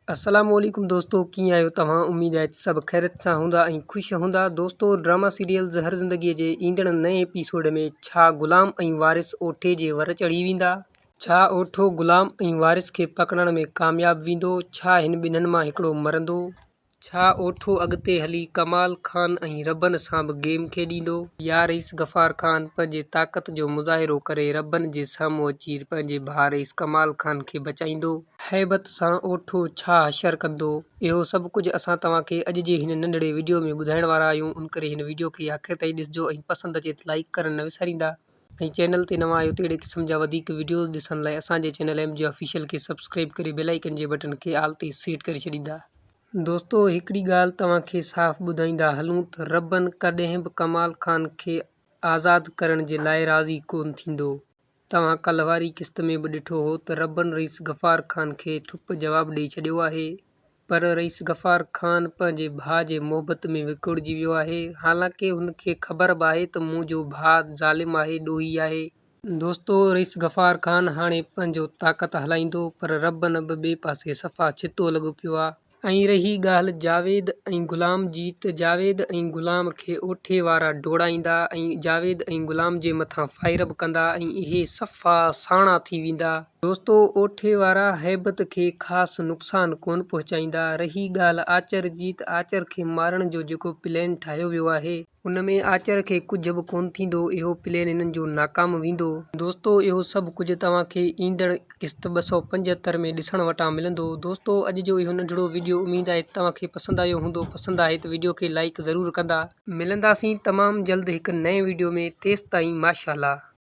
अस्सलामुअलैकुम दोस्तों, कीअं आहियो तव्हां? उम्मीद आहे सभु ख़ैरियत सां हूंदा ऐं ख़ुशि हूंदा। दोस्तों, ड्रामा सीरियल ज़हर ज़िंदगीअ जे ईंदड़ नए एपिसोड में छा गुलाम ऐं वारिस ओठे जे वर चढ़ी वेंदा? छा ओठो गुलाम ऐं वारिस खे पकड़ण में कामयाब वेंदो? छा हिन ॿिन्हिनि मां हिकिड़ो मरंदो? छा ओठो अॻिते हली कमाल खान ऐं रबन सां बि गेम खेॾींदो, या रईस गफ़ार खान पंहिंजे ताक़त जो मुज़ाहिरो करे रबन जे साम्हूं अची पंहिंजे भाउ रईस कमाल खान खे बचाईंदो? हैबत सां ओठो छा हशर कंदो? इहो सभु कुझु असां तव्हांखे अॼु जे हिन नंढड़े वीडियो में ॿुधाइण वारा आहियूं। उन करे हिन वीडियो खे आख़िर ताईं ॾिसिजो ऐं पसंदि अचे त लाइक करणु न विसारींदा। ऐं चैनल ते नवां आहियो त अहिड़े क़िस्म जा वधीक वीडियोज़ ॾिसण लाइ असांजे चैनल MJ ऑफिशियल खे सब्सक्राइब करे बेल आइकन जे बटन खे ऑल ते सेट करे छॾींदा। दोस्तों, हिकिड़ी ॻाल्हि तव्हांखे साफ़ ॿुधाईंदा हलूं त रबन कॾहिं बि कमाल खान खे आज़ादु करण जे लाइ राज़ी कोन थींदो। तव्हां कल्ह वारी क़िस्त में बि ॾिठो हो त रबन रईस गफ़ार खान खे ठुप जवाबु ॾेई छॾियो आहे, पर रईस गफ़ार खान पंहिंजे भाउ जे मोहबत में विकुड़जी वियो आहे। हालांकि हुनखे ख़बर बि आहे त मुंहिंजो भाउ ज़ालिम आहे, ॾोही आहे। दोस्तों, रईस गफ़ार खान हाणे पंहिंजो ताक़त हलाईंदो, पर रबन बि ॿिए पासे सफ़ा छितो लॻो पियो आहे। ऐं रही ॻाल्हि जावेद ऐं गुलाम जी, त जावेद ऐं गुलाम खे ओठे वारा डोड़ाईंदा ऐं जावेद ऐं गुलाम जे मथां फायर बि कंदा ऐं इहे सफ़ा साणा थी वेंदा। दोस्तों, ओठे वारा हैबत खे ख़ासि नुक़सानु कोन पहुचाईंदा। रही ॻाल्हि आचर जी, त आचर खे मारण जो जेको प्लान ठाहियो वियो आहे, उन में आचर खे कुझु बि कोन थींदो। इहो प्लान हिननि जो नाकाम वेंदो। दोस्तों, इहो सभु कुझु तव्हांखे ईंदड़ क़िस्त 275 में ॾिसण वटां मिलंदो। दोस्तों, अॼु जो इहो नंढिड़ो वीडियो उम्मीद आहे तव्हांखे पसंदि आयो हूंदो। पसंदि आहे त वीडियो खे लाइक ज़रूरु कंदा। मिलंदासीं तमामु जल्द हिकु नए वीडियो में। तेसिताईं माशाअल्लाह।